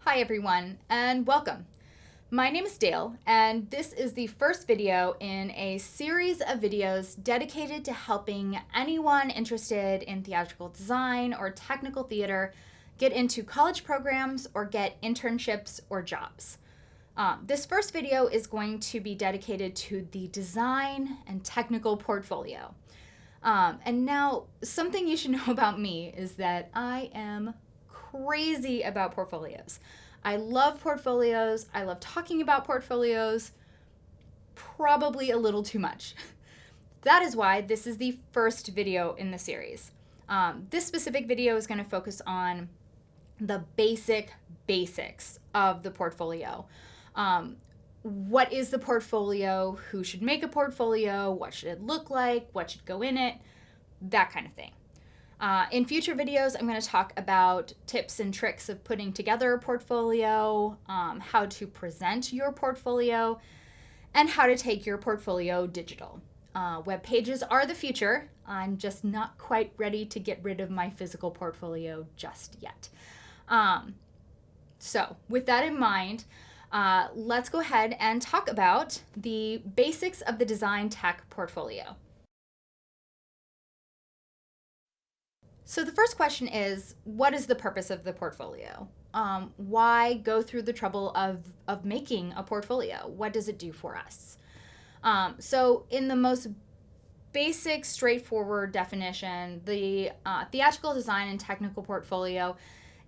Hi everyone, and welcome. My name is Dale, and this is the first video in a series of videos dedicated to helping anyone interested in theatrical design or technical theater get into college programs or get internships or jobs. This first video is going to be dedicated to the design and technical portfolio. And now, something you should know about me is that I am crazy about portfolios. I love portfolios. I love talking about portfolios, probably a little too much. That is why this is the first video in the series. This specific video is going to focus on the basics of the portfolio. What is the portfolio? Who should make a portfolio? What should it look like? What should go in it? That kind of thing. In future videos, I'm going to talk about tips and tricks of putting together a portfolio, how to present your portfolio, and how to take your portfolio digital. Web pages are the future. I'm just not quite ready to get rid of my physical portfolio just yet. So with that in mind, let's go ahead and talk about the basics of the design tech portfolio. So the first question is, what is the purpose of the portfolio? Why go through the trouble of making a portfolio? What does it do for us? So in the most basic, straightforward definition, the theatrical design and technical portfolio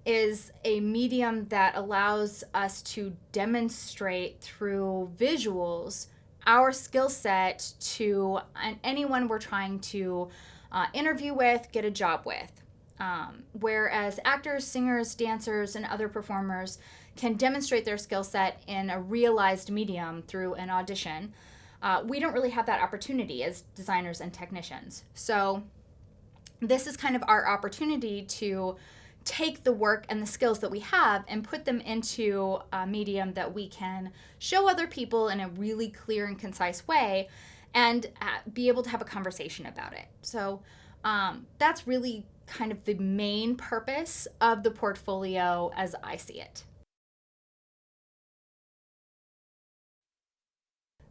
is a medium that allows us to demonstrate through visuals our skill set to anyone we're trying to interview with, get a job with. Whereas actors, singers, dancers, and other performers can demonstrate their skill set in a realized medium through an audition, we don't really have that opportunity as designers and technicians. So this is kind of our opportunity to take the work and the skills that we have and put them into a medium that we can show other people in a really clear and concise way and be able to have a conversation about it. So that's really kind of the main purpose of the portfolio as I see it.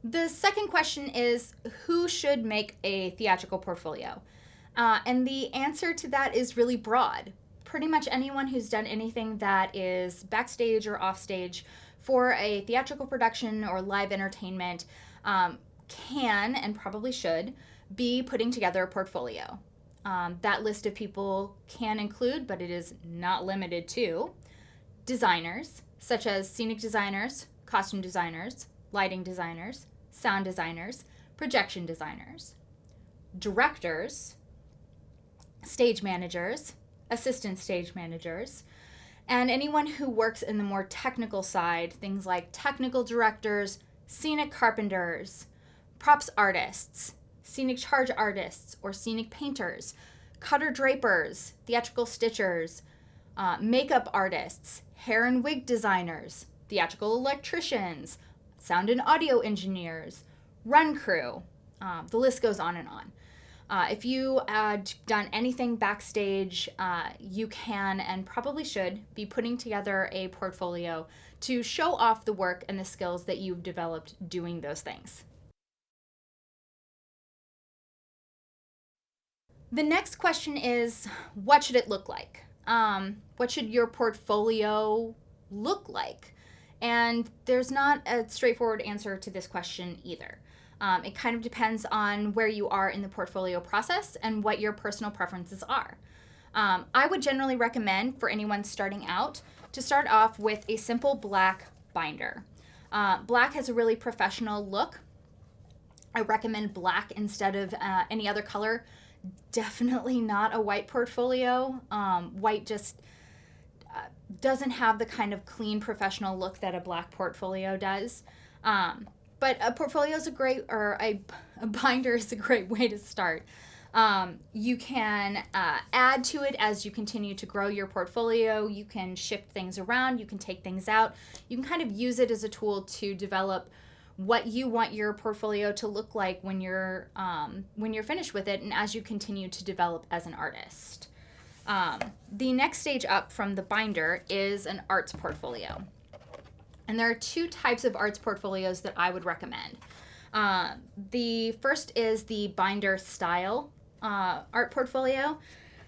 The second question is, who should make a theatrical portfolio? And the answer to that is really broad. Pretty much anyone who's done anything that is backstage or offstage for a theatrical production or live entertainment can and probably should be putting together a portfolio. That list of people can include, but it is not limited to, designers, such as scenic designers, costume designers, lighting designers, sound designers, projection designers, directors, stage managers, assistant stage managers, and anyone who works in the more technical side, things like technical directors, scenic carpenters, props artists, scenic charge artists or scenic painters, cutter drapers, theatrical stitchers, makeup artists, hair and wig designers, theatrical electricians, sound and audio engineers, run crew. The list goes on and on. If you had done anything backstage, you can and probably should be putting together a portfolio to show off the work and the skills that you've developed doing those things. The next question is, what should it look like? What should your portfolio look like? And there's not a straightforward answer to this question either. It kind of depends on where you are in the portfolio process and what your personal preferences are. I would generally recommend for anyone starting out to start off with a simple black binder. Black has a really professional look. I recommend black instead of any other color. Definitely not a white portfolio. White just doesn't have the kind of clean professional look that a black portfolio does. But a portfolio is a binder is a great way to start. You can add to it as you continue to grow your portfolio. You can shift things around. You can take things out. You can kind of use it as a tool to develop what you want your portfolio to look like when you're finished with it and as you continue to develop as an artist. The next stage up from the binder is an arts portfolio. And there are two types of arts portfolios that I would recommend. The first is the binder style art portfolio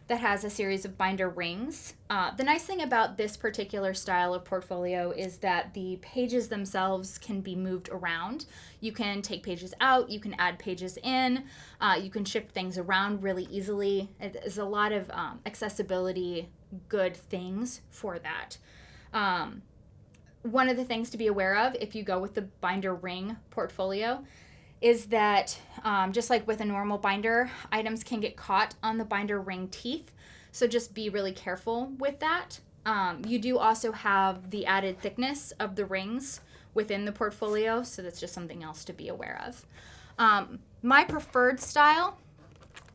that has a series of binder rings. The nice thing about this particular style of portfolio is that the pages themselves can be moved around. You can take pages out, you can add pages in, you can shift things around really easily. There's a lot of accessibility good things for that. One of the things to be aware of if you go with the binder ring portfolio is that just like with a normal binder, items can get caught on the binder ring teeth. So just be really careful with that. You do also have the added thickness of the rings within the portfolio, so that's just something else to be aware of. My preferred style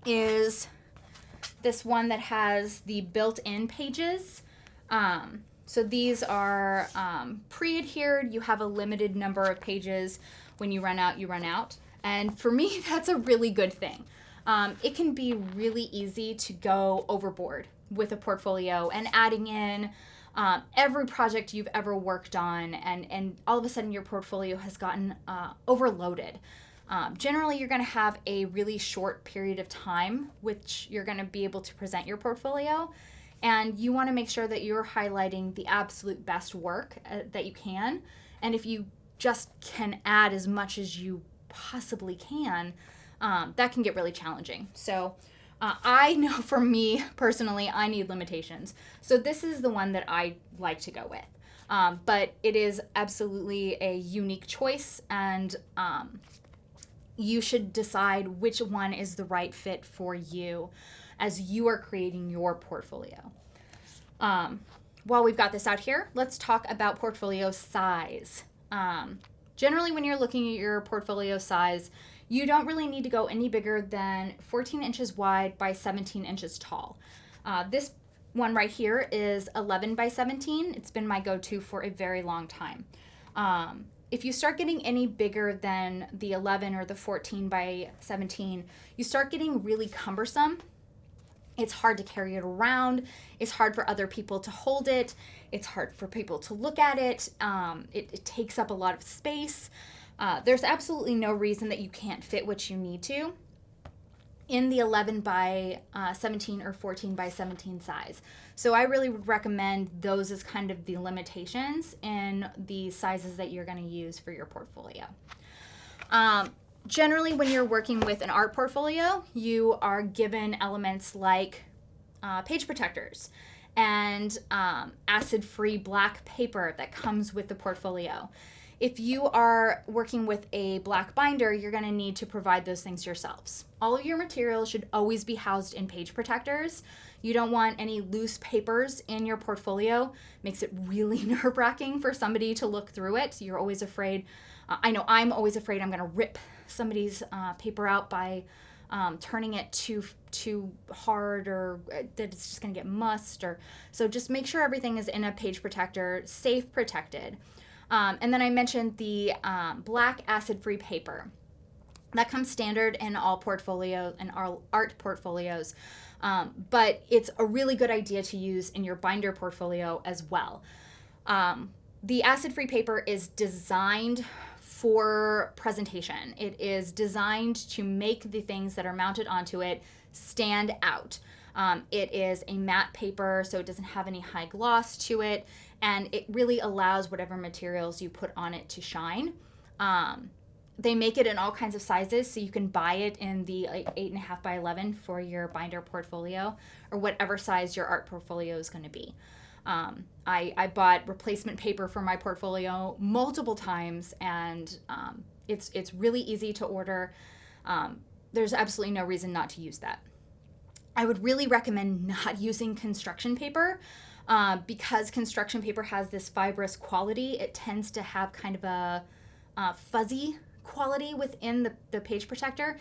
is this one that has the built-in pages. So these are pre-adhered. You have a limited number of pages. When you run out, you run out. And for me, that's a really good thing. It can be really easy to go overboard with a portfolio and adding in every project you've ever worked on, and all of a sudden your portfolio has gotten overloaded. Generally, you're going to have a really short period of time which you're going to be able to present your portfolio. And you want to make sure that you're highlighting the absolute best work that you can. And if you just can add as much as you possibly can, that can get really challenging. So I know for me personally, I need limitations. So this is the one that I like to go with. But it is absolutely a unique choice, and you should decide which one is the right fit for you as you are creating your portfolio. While we've got this out here, let's talk about portfolio size. Generally, when you're looking at your portfolio size, you don't really need to go any bigger than 14 inches wide by 17 inches tall. This one right here is 11 by 17. It's been my go-to for a very long time. If you start getting any bigger than the 11 or the 14 by 17, you start getting really cumbersome. It's hard to carry it around. It's hard for other people to hold it. It's hard for people to look at it. It takes up a lot of space. There's absolutely no reason that you can't fit what you need to in the 11 by 17 or 14 by 17 size. So I really would recommend those as kind of the limitations in the sizes that you're going to use for your portfolio. Generally, when you're working with an art portfolio, you are given elements like page protectors and acid-free black paper that comes with the portfolio. If you are working with a black binder, you're going to need to provide those things yourselves. All of your materials should always be housed in page protectors. You don't want any loose papers in your portfolio. Makes it really nerve-wracking for somebody to look through it. You're always afraid. I know I'm always afraid I'm going to rip somebody's paper out by turning it too hard, or that it's just going to get mussed. So just make sure everything is in a page protector, safe, protected. And then I mentioned the black acid-free paper. That comes standard in all portfolios and all art portfolios, but it's a really good idea to use in your binder portfolio as well. The acid-free paper is designed for presentation. It is designed to make the things that are mounted onto it stand out. It is a matte paper, so it doesn't have any high gloss to it, and it really allows whatever materials you put on it to shine. They make it in all kinds of sizes, so you can buy it in the 8.5 by 11 for your binder portfolio, or whatever size your art portfolio is going to be. I bought replacement paper for my portfolio multiple times, and it's really easy to order. There's absolutely no reason not to use that. I would really recommend not using construction paper because construction paper has this fibrous quality. It tends to have kind of a fuzzy quality within the page protector,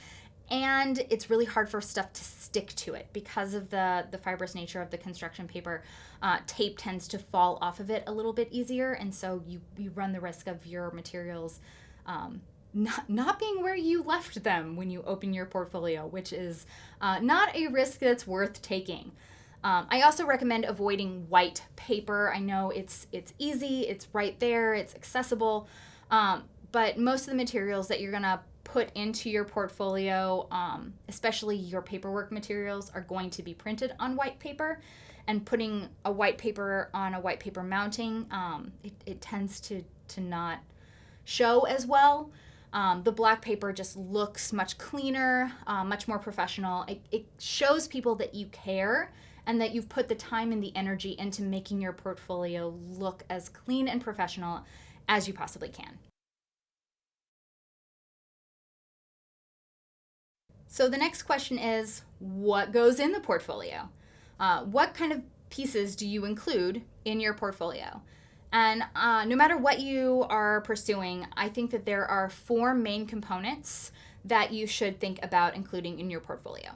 and it's really hard for stuff to stick to it because of the fibrous nature of the construction paper. Tape tends to fall off of it a little bit easier, and so you run the risk of your materials not being where you left them when you open your portfolio, which is not a risk that's worth taking. I also recommend avoiding white paper. I know it's easy, it's right there, it's accessible, but most of the materials that you're gonna put into your portfolio, especially your paperwork materials, are going to be printed on white paper. And putting a white paper on a white paper mounting, it tends to not show as well. The black paper just looks much cleaner, much more professional. It shows people that you care and that you've put the time and the energy into making your portfolio look as clean and professional as you possibly can. So the next question is, what goes in the portfolio? What kind of pieces do you include in your portfolio? And no matter what you are pursuing, I think that there are 4 main components that you should think about including in your portfolio.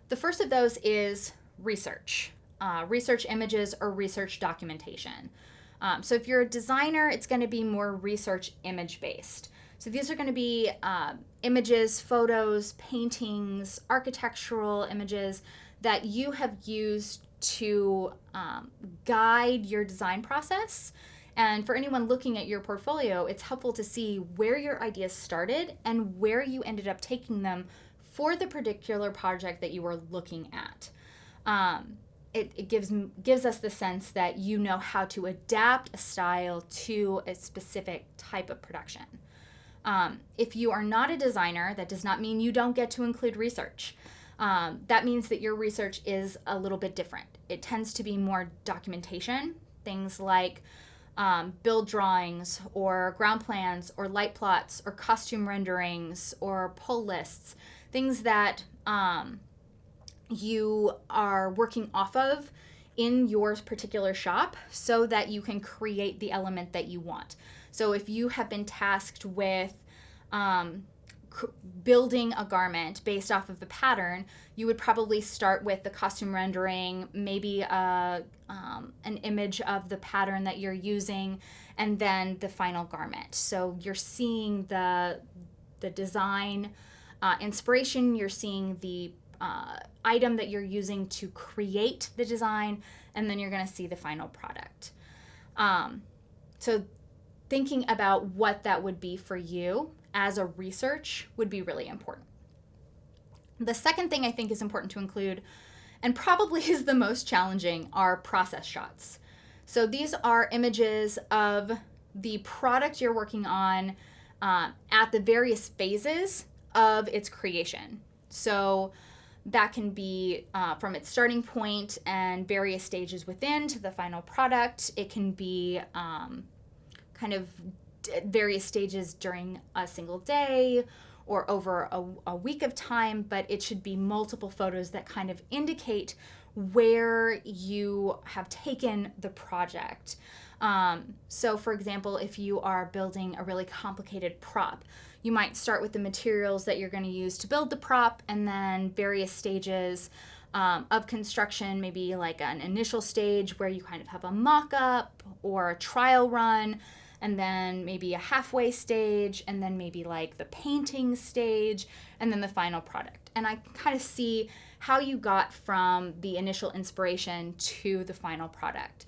The first of those is research, research images or research documentation. So if you're a designer, it's going to be more research image based. So these are going to be images, photos, paintings, architectural images that you have used to guide your design process. And for anyone looking at your portfolio, it's helpful to see where your ideas started and where you ended up taking them for the particular project that you were looking at. It gives us the sense that you know how to adapt a style to a specific type of production. If you are not a designer, that does not mean you don't get to include research. That means that your research is a little bit different. It tends to be more documentation, things like build drawings or ground plans or light plots or costume renderings or pull lists, things that you are working off of in your particular shop so that you can create the element that you want. So if you have been tasked with building a garment based off of the pattern, you would probably start with the costume rendering, maybe an image of the pattern that you're using, and then the final garment. So you're seeing the design inspiration, you're seeing the item that you're using to create the design, and then you're going to see the final product. So thinking about what that would be for you as a research would be really important. The second thing I think is important to include, and probably is the most challenging, are process shots. So these are images of the product you're working on at the various phases of its creation. So that can be from its starting point and various stages within to the final product. It can be kind of various stages during a single day or over a week of time, but it should be multiple photos that kind of indicate where you have taken the project. So for example, if you are building a really complicated prop, you might start with the materials that you're going to use to build the prop, and then various stages of construction, maybe like an initial stage where you kind of have a mock-up or a trial run, and then maybe a halfway stage, and then maybe like the painting stage, and then the final product. And I kind of see how you got from the initial inspiration to the final product.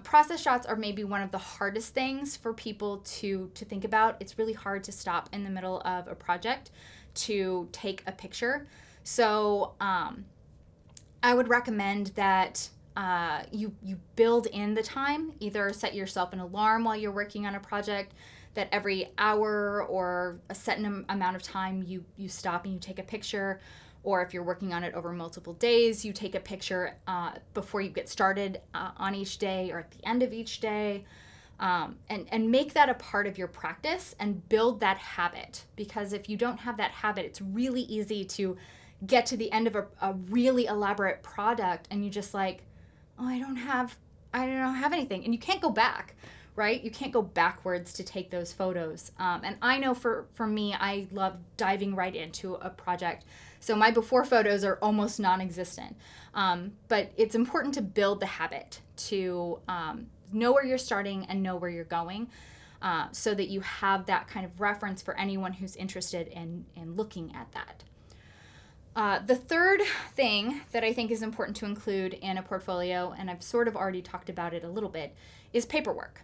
Process shots are maybe one of the hardest things for people to think about. It's really hard to stop in the middle of a project to take a picture. So I would recommend that you build in the time. Either set yourself an alarm while you're working on a project that every hour or a set amount of time you stop and you take a picture. Or if you're working on it over multiple days, you take a picture before you get started on each day or at the end of each day. And make that a part of your practice and build that habit. Because if you don't have that habit, it's really easy to get to the end of a really elaborate product and you just like, oh, I don't have anything. And you can't go back, right? You can't go backwards to take those photos. And I know for me, I love diving right into a project. So my before photos are almost non-existent. But it's important to build the habit to know where you're starting and know where you're going so that you have that kind of reference for anyone who's interested in looking at that. The third thing that I think is important to include in a portfolio, and I've sort of already talked about it a little bit, is paperwork.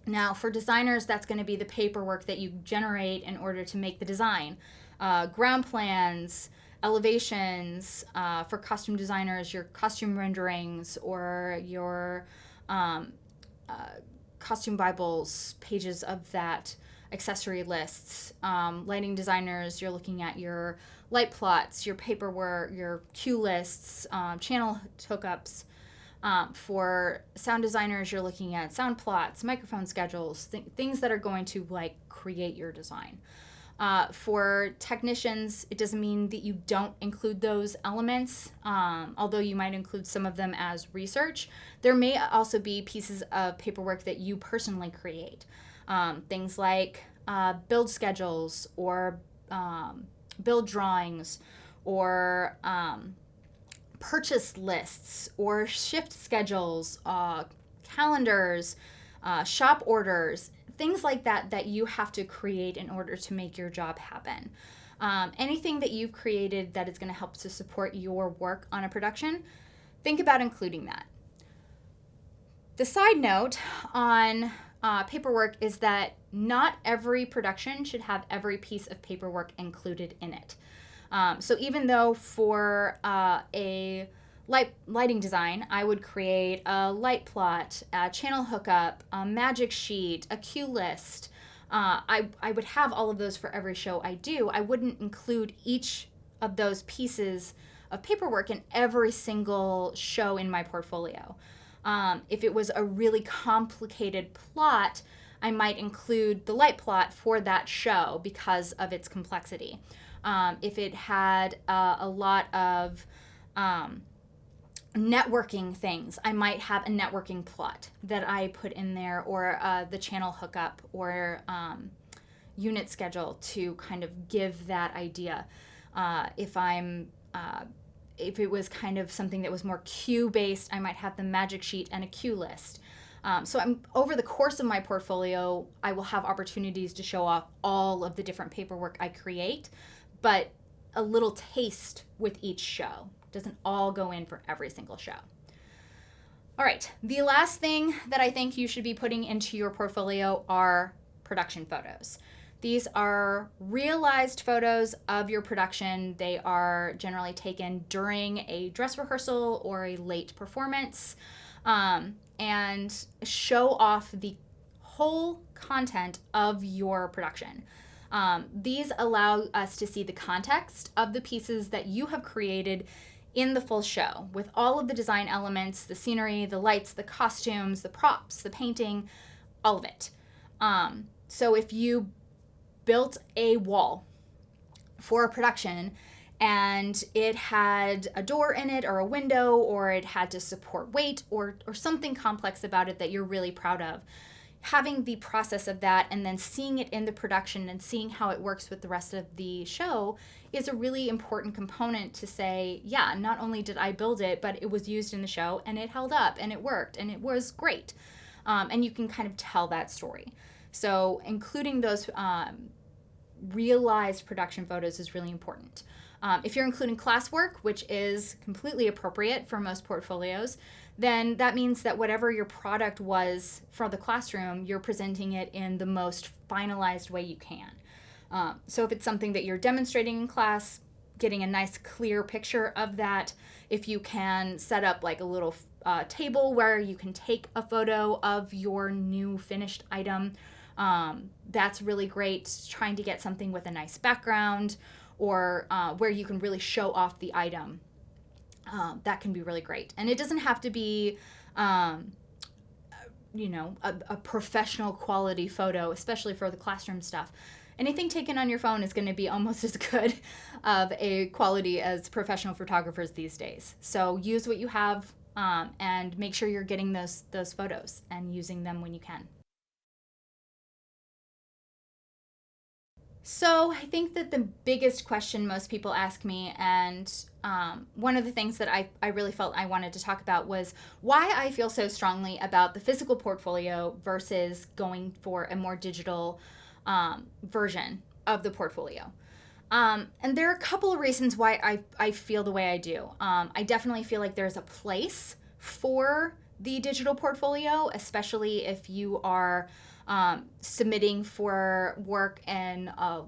Now, for designers, that's going to be the paperwork that you generate in order to make the design. Ground plans, elevations, for costume designers, your costume renderings or your um, costume Bibles, pages of that, accessory lists. Lighting designers, you're looking at your light plots, your paperwork, your cue lists, channel hookups. For sound designers, you're looking at sound plots, microphone schedules, things that are going to like create your design. For technicians, it doesn't mean that you don't include those elements, although you might include some of them as research. There may also be pieces of paperwork that you personally create. Things like build schedules or build drawings or purchase lists or shift schedules, calendars, shop orders, things like that that you have to create in order to make your job happen. Anything that you've created that is going to help to support your work on a production, think about including that. The side note on paperwork is that not every production should have every piece of paperwork included in it. So even though for a lighting design, I would create a light plot, a channel hookup, a magic sheet, a cue list. I would have all of those for every show I do. I wouldn't include each of those pieces of paperwork in every single show in my portfolio. If it was a really complicated plot, I might include the light plot for that show because of its complexity. If it had a lot of networking things, I might have a networking plot that I put in there, or the channel hookup or unit schedule to kind of give that idea. If it was kind of something that was more cue based, I might have the magic sheet and a cue list. So over the course of my portfolio, I will have opportunities to show off all of the different paperwork I create, but a little taste with each show. Doesn't all go in for every single show. All right, the last thing that I think you should be putting into your portfolio are production photos. These are realized photos of your production. They are generally taken during a dress rehearsal or a late performance, and show off the whole content of your production. These allow us to see the context of the pieces that you have created in the full show, with all of the design elements, the scenery, the lights, the costumes, the props, the painting, all of it. So if you built a wall for a production and it had a door in it or a window, or it had to support weight or something complex about it that you're really proud of, having the process of that and then seeing it in the production and seeing how it works with the rest of the show is a really important component to say, yeah, not only did I build it, but it was used in the show and it held up and it worked and it was great. And you can kind of tell that story. So including those realized production photos is really important. If you're including classwork, which is completely appropriate for most portfolios, then that means that whatever your product was for the classroom, you're presenting it in the most finalized way you can. So if it's something that you're demonstrating in class, getting a nice clear picture of that, if you can set up like a little table where you can take a photo of your new finished item, that's really great. Trying to get something with a nice background, or where you can really show off the item. That can be really great. And it doesn't have to be, a professional quality photo, especially for the classroom stuff. Anything taken on your phone is going to be almost as good of a quality as professional photographers these days. So use what you have, and make sure you're getting those photos and using them when you can. So I think that the biggest question most people ask me, and one of the things that I really felt I wanted to talk about, was why I feel so strongly about the physical portfolio versus going for a more digital version of the portfolio. And there are a couple of reasons why I feel the way I do. I definitely feel like there's a place for the digital portfolio, especially if you are submitting for work in a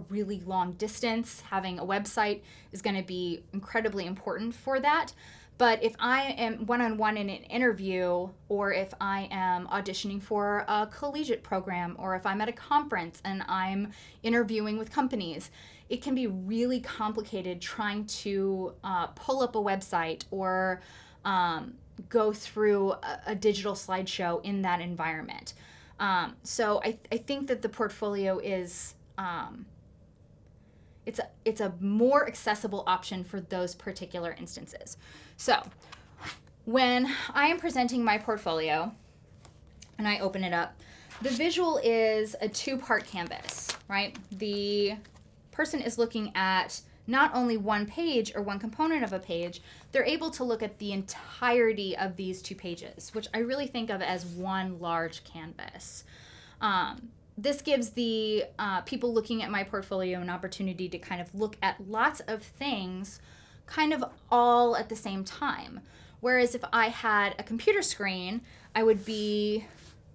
really long distance. Having a website is going to be incredibly important for that. But if I am one-on-one in an interview, or if I am auditioning for a collegiate program, or if I'm at a conference and I'm interviewing with companies, it can be really complicated trying to pull up a website or go through a digital slideshow in that environment. So I think that the portfolio is it's a more accessible option for those particular instances. So when I am presenting my portfolio and I open it up, the visual is a two-part canvas, right? The person is looking at not only one page or one component of a page, they're able to look at the entirety of these two pages, which I really think of as one large canvas. This gives the people looking at my portfolio an opportunity to kind of look at lots of things kind of all at the same time. Whereas if I had a computer screen, I would be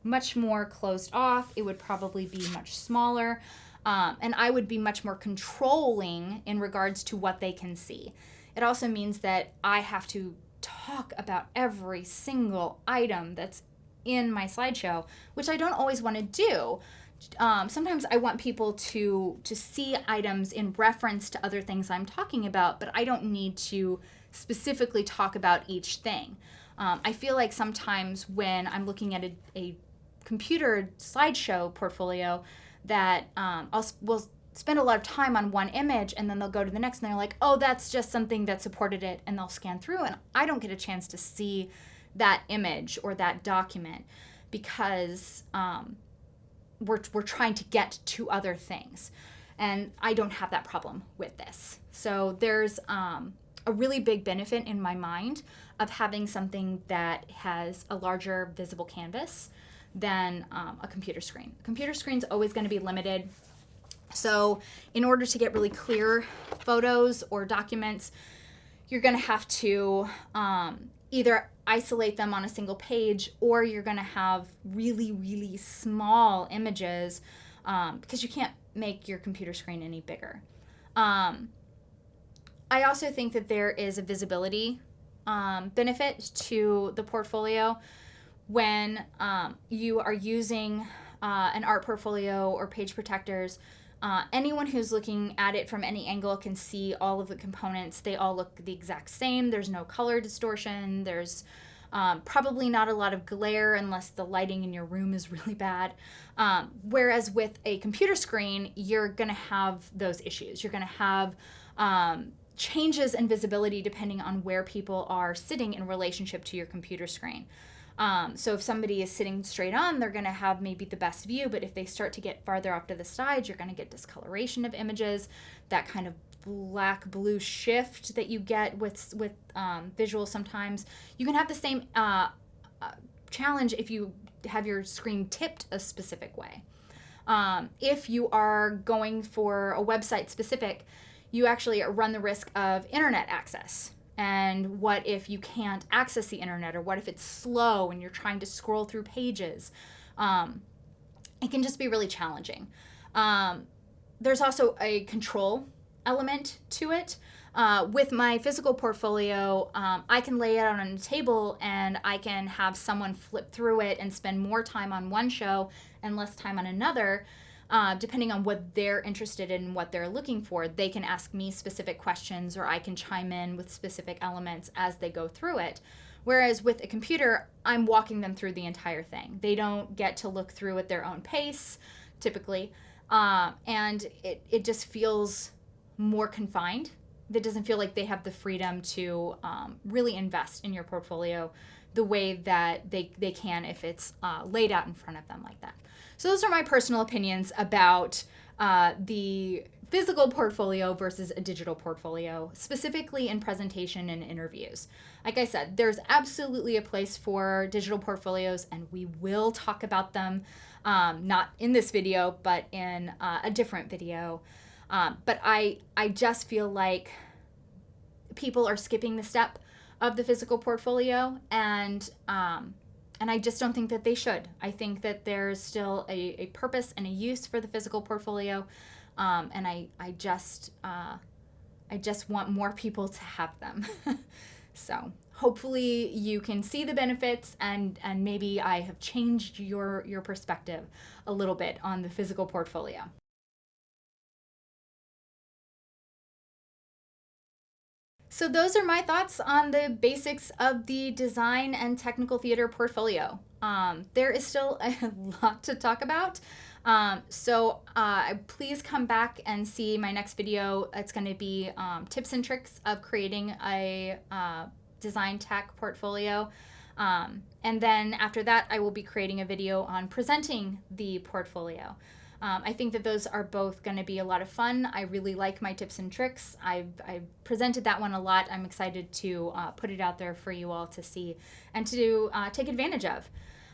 much more closed off. It would probably be much smaller. And I would be much more controlling in regards to what they can see. It also means that I have to talk about every single item that's in my slideshow, which I don't always want to do. Sometimes I want people to see items in reference to other things I'm talking about, but I don't need to specifically talk about each thing. I feel like sometimes when I'm looking at a computer slideshow portfolio, that we'll spend a lot of time on one image, and then they'll go to the next and they're like, oh, that's just something that supported it, and they'll scan through, and I don't get a chance to see that image or that document because we're trying to get to other things, and I don't have that problem with this. So there's a really big benefit in my mind of having something that has a larger visible canvas than a computer screen. A computer screen's always going to be limited. So in order to get really clear photos or documents, you're going to have to either isolate them on a single page, or you're going to have really, really small images because you can't make your computer screen any bigger. I also think that there is a visibility benefit to the portfolio. When you are using an art portfolio or page protectors, anyone who's looking at it from any angle can see all of the components. They all look the exact same. There's no color distortion. There's probably not a lot of glare unless the lighting in your room is really bad. Whereas with a computer screen, you're going to have those issues. You're going to have changes in visibility depending on where people are sitting in relationship to your computer screen. So if somebody is sitting straight on, they're going to have maybe the best view, but if they start to get farther off to the side, you're going to get discoloration of images, that kind of black-blue shift that you get with visuals sometimes. You can have the same challenge if you have your screen tipped a specific way. If you are going for a website specific, you actually run the risk of internet access. And what if you can't access the internet, or what if it's slow and you're trying to scroll through pages? It can just be really challenging. There's also a control element to it. With my physical portfolio, I can lay it out on a table and I can have someone flip through it and spend more time on one show and less time on another. Depending on what they're interested in, what they're looking for, they can ask me specific questions, or I can chime in with specific elements as they go through it. Whereas with a computer, I'm walking them through the entire thing. They don't get to look through at their own pace, typically, and it just feels more confined. It doesn't feel like they have the freedom to really invest in your portfolio the way that they can if it's laid out in front of them like that. So those are my personal opinions about the physical portfolio versus a digital portfolio, specifically in presentation and interviews. Like I said, there's absolutely a place for digital portfolios, and we will talk about them, not in this video, but in a different video. But I just feel like people are skipping the step of the physical portfolio, and I just don't think that they should. I think that there's still a purpose and a use for the physical portfolio, and I just want more people to have them. So hopefully you can see the benefits, and maybe I have changed your perspective a little bit on the physical portfolio. So those are my thoughts on the basics of the design and technical theater portfolio. There is still a lot to talk about. So please come back and see my next video. It's going to be tips and tricks of creating a design tech portfolio. And then after that, I will be creating a video on presenting the portfolio. I think that those are both going to be a lot of fun. I really like my tips and tricks. I've presented that one a lot. I'm excited to put it out there for you all to see and to take advantage of.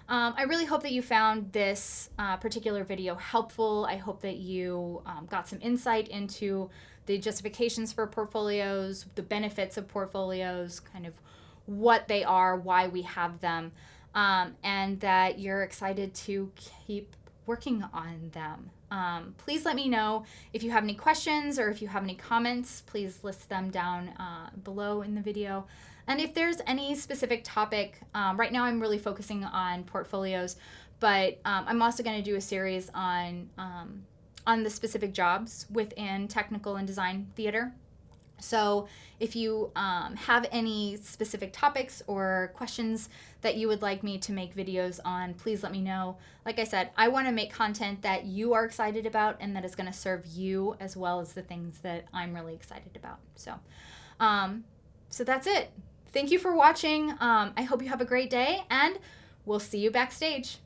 I really hope that you found this particular video helpful. I hope that you got some insight into the justifications for portfolios, the benefits of portfolios, kind of what they are, why we have them, and that you're excited to keep working on them. Please let me know if you have any questions or if you have any comments. Please list them down below in the video. And if there's any specific topic, right now I'm really focusing on portfolios, but I'm also going to do a series on the specific jobs within technical and design theater. So if you have any specific topics or questions that you would like me to make videos on, please let me know. Like I said, I want to make content that you are excited about and that is going to serve you as well as the things that I'm really excited about. So that's it. Thank you for watching. I hope you have a great day, and we'll see you backstage.